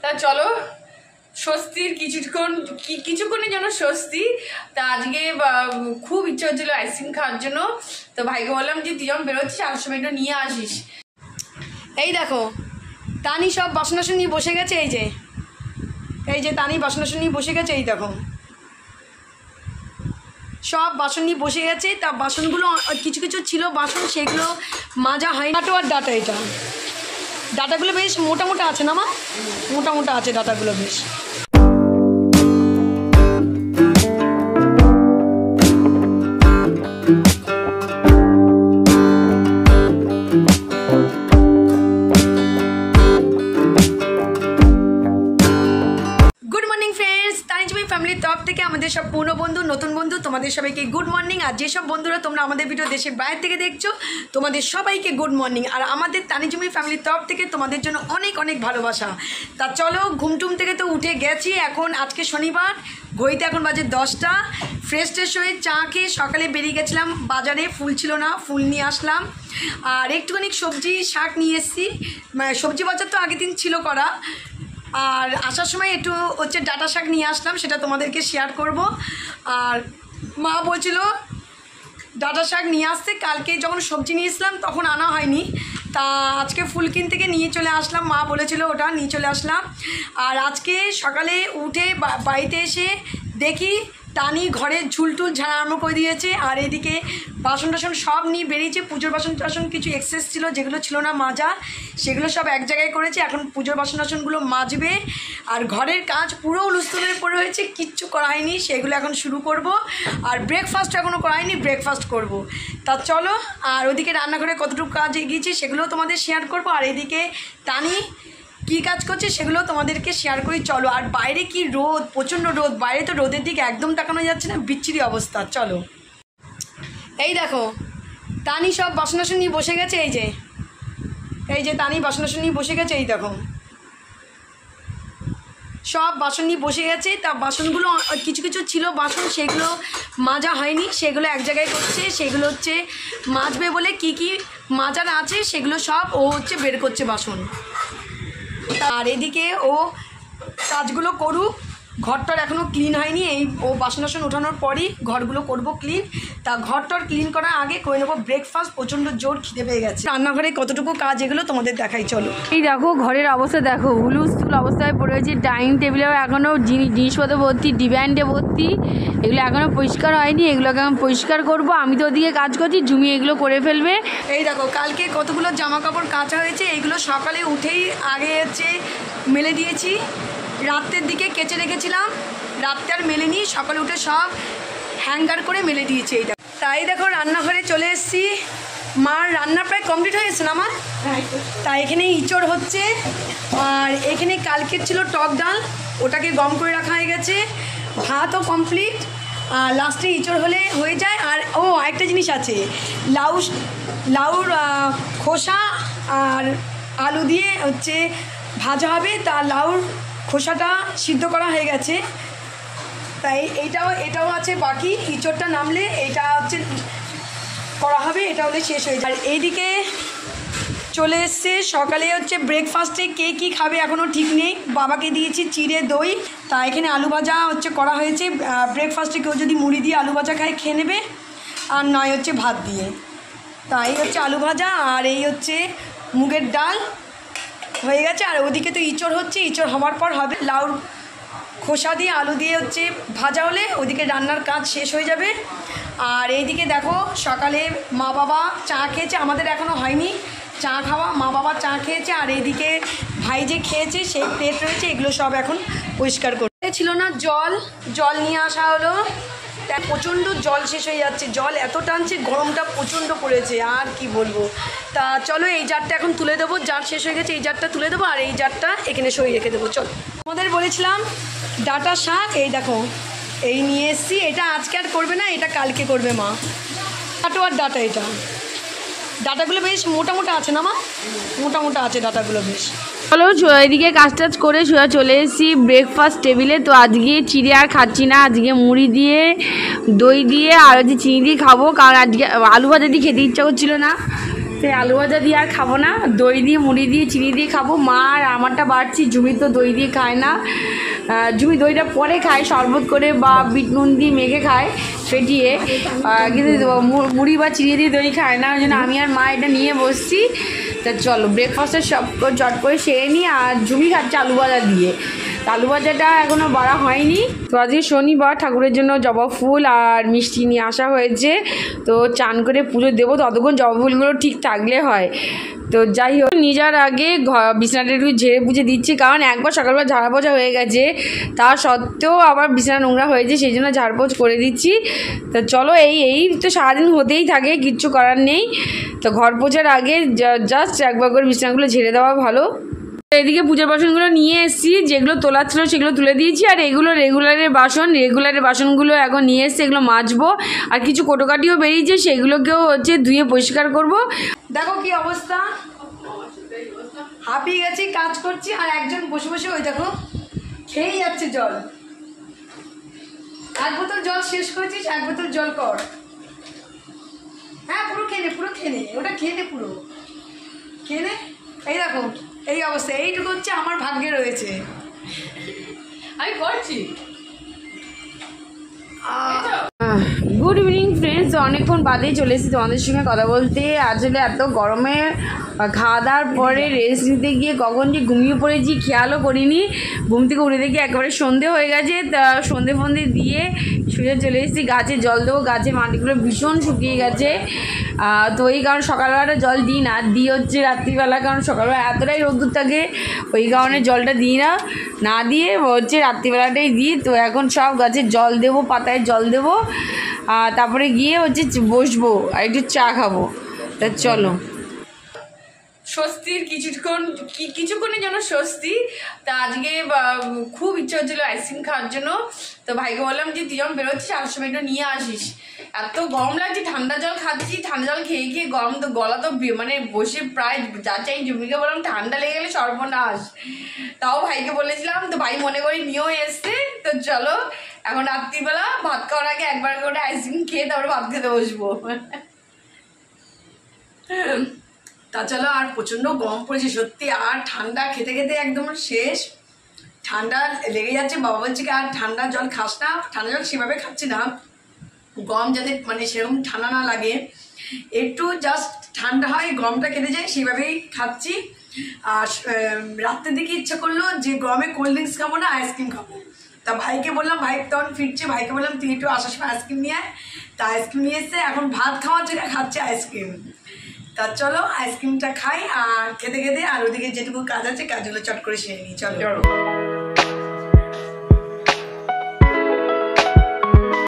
তা চলো স্বস্তির কিছুক্ষণের জন্য স্বস্তি। তা আজকে খুব ইচ্ছা হচ্ছিল আইসক্রিম খাওয়ার জন্য, তো ভাইকে বললাম যে তুই যখন বেরোচ্ছিস আর সময় একটু নিয়ে আসিস। এই দেখো তানি সব বাসন নিয়ে বসে গেছে, এই যে তানি বাসন নিয়ে বসে গেছে, এই দেখো সব বাসন নিয়ে বসে গেছে। তা বাসনগুলো কিছু কিছু ছিল বাসন, সেগুলো মাজা হয় না। আর ডাটা, এটা ডাটাগুলো বেশ মোটা মোটা আছে না মা? মোটা মোটা আছে ডাটাগুলো বেশ। ফ্যামিলির তরফ থেকে আমাদের সব পুরনো বন্ধু, নতুন বন্ধু, তোমাদের সবাইকে গুড মর্নিং। আর যেসব বন্ধুরা তোমরা আমাদের ভিডিও দেশের বাইরে থেকে দেখছো, তোমাদের সবাইকে গুড মর্নিং। আর আমাদের তানিজুমি ফ্যামিলির তরফ থেকে তোমাদের জন্য অনেক অনেক ভালোবাসা। তা চলো ঘুমটুম থেকে তো উঠে গেছি, এখন আজকে শনিবার, ঘড়িতে এখন বাজে 10টা। ফ্রেশ ট্রেশ হয়ে চা খেয়ে সকালে বেরিয়ে গেছিলাম বাজারে, ফুল ছিল না, ফুল নিয়ে আসলাম। আর একটুখানি সবজি শাক নিয়ে এসেছি, সবজি বাজার তো আগের দিন ছিল করা। আর আসার সময় একটু হচ্ছে ডাটা শাক নিয়ে আসলাম, সেটা তোমাদেরকে শেয়ার করব। আর মা বলছিল ডাটা শাক নিয়ে আসতে, কালকে যখন সবজি নিয়ে আসলাম তখন আনা হয়নি, তা আজকে ফুলকিন থেকে নিয়ে চলে আসলাম, মা বলেছিল ওটা নিয়ে চলে আসলাম। আর আজকে সকালে উঠে বাড়িতে এসে দেখি তানি ঘরের ঝুলটুল ঝাড়ানো করে দিয়েছে। আর এদিকে বাসন টাসন সব নিয়ে বেরিয়েছে, পুজোর বাসন টাসন কিছু এক্সেস ছিল যেগুলো ছিল না মাজা, সেগুলো সব এক জায়গায় করেছে। এখন পুজোর বাসন টাসনগুলো মাজবে। আর ঘরের কাজ পুরো উলুস্থলের পরে হয়েছে, কিচ্ছু করা হয়নি, সেগুলো এখন শুরু করব। আর ব্রেকফাস্ট এখনও করা হয়নি, ব্রেকফাস্ট করব। তা চলো, আর ওদিকে রান্নাঘরে কতটুকু কাজ এগিয়েছে সেগুলোও তোমাদের শেয়ার করব। আর এদিকে তানি কী কাজ করছে সেগুলো তোমাদেরকে শেয়ার করি, চলো। আর বাইরে কি রোদ, প্রচণ্ড রোদ, বাইরে তো রোদের দিকে একদম তাকানো যাচ্ছে না, বিচ্ছিরি অবস্থা। চলো এই দেখো তানি সব বাসন নিয়ে বসে গেছে, এই যে তানি বাসন নিয়ে বসে গেছে, এই দেখো সব বাসন নিয়ে বসে গেছে। তা বাসনগুলো কিছু কিছু ছিল বাসন, সেগুলো মাজা হয়নি, সেগুলো এক জায়গায় করছে, সেগুলো হচ্ছে মাজবে বলে কি কি মাজার আছে সেগুলো সব ও হচ্ছে বের করছে বাসন। আর এদিকে ও কাজগুলো করুক, ঘরটার এখনও ক্লিন হয়নি, এই ও বাসন টাসন ওঠানোর পরই ঘরগুলো করব ক্লিন। তা ঘরটার ক্লিন করার আগে করে নেবো ব্রেকফাস্ট, প্রচণ্ড জোর খিদে পেয়ে গেছে। রান্নাঘরে কতটুকু কাজ এগুলো তোমাদের দেখাই, চলো। এই দেখো ঘরের অবস্থা দেখো, হুলুস্থুল অবস্থায় পড়ে রয়েছে, ডাইনিং টেবিলেও এখনও জিনিসপত্র ভর্তি, ডিব্যান্ডে ভর্তি, এগুলো এখনও পরিষ্কার হয়নি, এগুলোকে এখন পরিষ্কার করবো। আমি তো ওদিকে কাজ করছি, জুমি এগুলো করে ফেলবে। এই দেখো কালকে কতগুলো জামা কাপড় কাচা হয়েছে, এইগুলো সকালে উঠেই আগে হচ্ছে মেলে দিয়েছি, রাত্রের দিকে কেচে রেখেছিলাম, রাত্রে আর মেলে নিই, সকালে উঠে সব হ্যাঙ্গার করে মেলে দিয়েছি। এইটা তাই দেখো রান্নাঘরে চলে এসেছি, মার রান্না প্রায় কমপ্লিট হয়ে গেছে না আমার। তাই এখানে ইঁচড় হচ্ছে, আর এখানে কালকের ছিল টক ডাল, ওটাকে গম করে রাখা হয়ে গেছে, ভাতও কমপ্লিট, আর লাস্টে ইঁচড় হলে হয়ে যায়। আর আরেকটা জিনিস আছে, লাউর খোসা আর আলু দিয়ে হচ্ছে ভাজা হবে, তা লাউর খোসাটা সিদ্ধ করা হয়ে গেছে, তাই এটাও আছে বাকি, ইঁচড়টা নামলে এটা হচ্ছে করা হবে, এটা হলে শেষ হয়ে যায়। আর এইদিকে চলে এসছে সকালে হচ্ছে ব্রেকফাস্টে কে কী খাবে এখনও ঠিক নেই, বাবাকে দিয়েছি চিড়ে দই, তা এখানে আলু ভাজা হচ্ছে করা হয়েছে। ব্রেকফাস্টে কেউ যদি মুড়ি দিয়ে আলু ভাজা খায় খেয়ে নেবে, আর নয় হচ্ছে ভাত দিয়ে। তাই হচ্ছে আলু ভাজা, আর এই হচ্ছে মুগের ডাল হয়ে গেছে। আর ওদিকে তো ইঁচড় হচ্ছে, ইঁচড় হওয়ার পর হবে লাউর খোসা দিয়ে আলু দিয়ে হচ্ছে ভাজা হলে ওদিকে রান্নার কাজ শেষ হয়ে যাবে। আর এইদিকে দেখো সকালে মা বাবা চা খেয়েছে, আমাদের এখনও হয়নি চা খাওয়া, মা বাবা চা খেয়েছে। আর এইদিকে ভাই যে খেয়েছে সেই প্লেট রয়েছে, এগুলো সব এখন পরিষ্কার করতে ছিল না। জল নিয়ে আসা হলো, প্রচণ্ড জল শেষ হয়ে যাচ্ছে, জল এত টানছে, গরমটা প্রচণ্ড পড়েছে, আর কি বলবো। তা চলো এই জারটা এখন তুলে দেবো, জার শেষ হয়ে গেছে, এই জারটা তুলে দেবো, আর এই জারটা এখানে সরিয়ে রেখে দেবো। চলো, আমাদের বলেছিলাম ডাটা শাক, এই দেখো এই নিয়ে এসছি, এটা আজকে আর করবে না, এটা কালকে করবে মা। ডাটো আর ডাটা, এটা ডাটাগুলো বেশ মোটা মোটা আছে না মা? মোটা মোটা আছে ডাটাগুলো বেশ। চলো এদিকে কাজ টাজ করে চলে এসেছি ব্রেকফাস্ট টেবিলে। তো আজকে চিড়ে আর খাচ্ছি না, আজকে মুড়ি দিয়ে দই দিয়ে আর হচ্ছে চিনি দিয়ে খাবো, কারণ আজকে আলু ভাজা দিয়ে খেতে ইচ্ছা করছিল না। তো আলু ভাজা দিয়ে আর খাবো না, দই দিয়ে মুড়ি দিয়ে চিনি দিয়ে খাবো। মা আর আমারটা বাড়ছি, জুমি তো দই দিয়ে খায় না, জুমি দইটা পরে খায় শরবত করে বা বিট নুন দিয়ে মেখে খায় ফেটিয়ে, কিন্তু মুড়ি বা চিনি দিয়ে দই খায় না। ওই জন্য আমি আর মা এটা নিয়ে বসছি। তা চলো ব্রেকফাস্টের সব চট করে সেরে নিই। আর জুমি খাচ্ছে আলু ভাজা দিয়ে, আলু ভাজাটা এখনও বাড়া হয়নি। তো আজকে শনিবার, ঠাকুরের জন্য জবা ফুল আর মিষ্টি নিয়ে আসা হয়েছে। তো চান করে পুজো দেবো, ততক্ষণ জবা ফুলগুলো ঠিক থাকলে হয়। তো যাই হোক, নিজার আগে বিছানাটা একটু ঝেড়ে পুজো দিচ্ছি, কারণ একবার সকালবেলা ঝাড়া পোছা হয়ে গেছে, তা সত্ত্বেও আবার বিছানা নোংরা হয়েছে, সেই জন্য ঝাড়পোছ করে দিচ্ছি। তো চলো, এই তো সারাদিন হতেই থাকে, কিচ্ছু করার নেই। তো ঘর পোছার আগে জাস্ট একবার করে বিছানাগুলো ঝেড়ে দেওয়া ভালো। এদিকে পুজোর বাসনগুলো নিয়ে এসেছি, যেগুলো তোলার ছিল সেগুলো তুলে দিয়েছি। আর এগুলো রেগুলারের বাসনগুলো এখন নিয়ে এসেছি, এগুলো মাজবো। আর কিছু কোটোকাটিও বেরিয়েছে, সেগুলোকেও ধুয়ে পরিষ্কার করব। দেখো কি অবস্থা, হাঁপিয়ে গেছি, কাজ করছি, আর একজন বসে বসে ওই দেখো খেয়েই যাচ্ছে জল। 1 বোতল জল শেষ করেছিস, 1 বোতল জল কর। হ্যাঁ পুরো খেয়ে নে, ওটা খেয়ে নে, পুরো খেয়ে নে। এই দেখো এই অবস্থা, এইটুকু হচ্ছে আমার ভাগ্যে রয়েছে, আমি করছি। গুড ইভিনিং ফ্রেন্ডস, অনেকক্ষণ বাদেই চলে এসেছি তোমাদের সঙ্গে কথা বলতে। আসলে এত গরমে খাওয়া দাওয়ার পরে রেস্ট নিতে গিয়ে কখন যে ঘুমিয়ে পড়েছি খেয়ালও করিনি। ঘুম থেকে উঠে দেখি একেবারে সন্ধে হয়ে গেছে। তা সন্ধে ফন্ধে দিয়ে শুয়ে চলে এসেছি, গাছে জল দেবো। গাছের মাটিগুলো ভীষণ শুকিয়ে গেছে, তো এই কারণে সকালবেলাটা জল দিই না, দিই হচ্ছে রাত্রিবেলা, কারণ সকালবেলা এতটাই রোদ্দুর থাকে, ওই কারণে জলটা দিই না দিয়ে হচ্ছে রাত্রিবেলাটাই দিই। তো এখন সব গাছে জল দেবো, পাতায় জল দেবো, তারপরে গিয়ে হচ্ছে বসবো আর একটু চা খাবো। তা চলো, স্বস্তির কিছুক্ষণের জন্য স্বস্তি। তা আজকে খুব ইচ্ছা হচ্ছিলো আইসক্রিম খাওয়ার জন্য। তো ভাইকে বললাম যে তুই যখন বেরোচ্ছিস আর সময় একটু নিয়ে আসিস, এত গরম লাগছে, ঠান্ডা জল খাচ্ছি, ঠান্ডা জল খেয়ে গরম, তো গলা তো মানে বসে প্রায় যাচ্ছে। আমি জুমিকে বললাম ঠান্ডা লেগে গেলে সর্বনাশ, তাও ভাইকে বলেছিলাম, তো ভাই মনে করি নিয়েও এসছে। তো চলো এখন রাত্রিবেলা ভাত খাওয়ার আগে একবার করে আইসক্রিম খেয়ে তারপরে ভাত খেতে বসবো। তা চলো, আর প্রচণ্ড গরম পড়েছে সত্যি, আর ঠান্ডা খেতে খেতে একদম শেষ, ঠান্ডা লেগে যাচ্ছে। বাবা বলছে কি আর ঠান্ডা জল খাস না, ঠান্ডা জল সেভাবে খাচ্ছি না, গরম যাতে মানে সেরকম ঠান্ডা না লাগে, একটু জাস্ট ঠান্ডা হয় গরমটা কেটে যায়, সেইভাবেই খাচ্ছি। আর রাত্রের দিকে ইচ্ছা করলো যে গরমে কোল্ড ড্রিঙ্কস খাবো না, আইসক্রিম খাবো। তা ভাইকে বললাম, ভাই তখন ফিরছে, ভাইকে বললাম তুই একটু আসার সময় আইসক্রিম নিয়ে আয়। তা আইসক্রিম নিয়ে এসছে, এখন ভাত খাওয়ার জন্য খাচ্ছে আইসক্রিম। তা চলো আইসক্রিমটা খাই, আর খেতে খেতে আর ওদিকে যেটুকু কাজ আছে কাজগুলো চট করে সেরে নিই। চলো।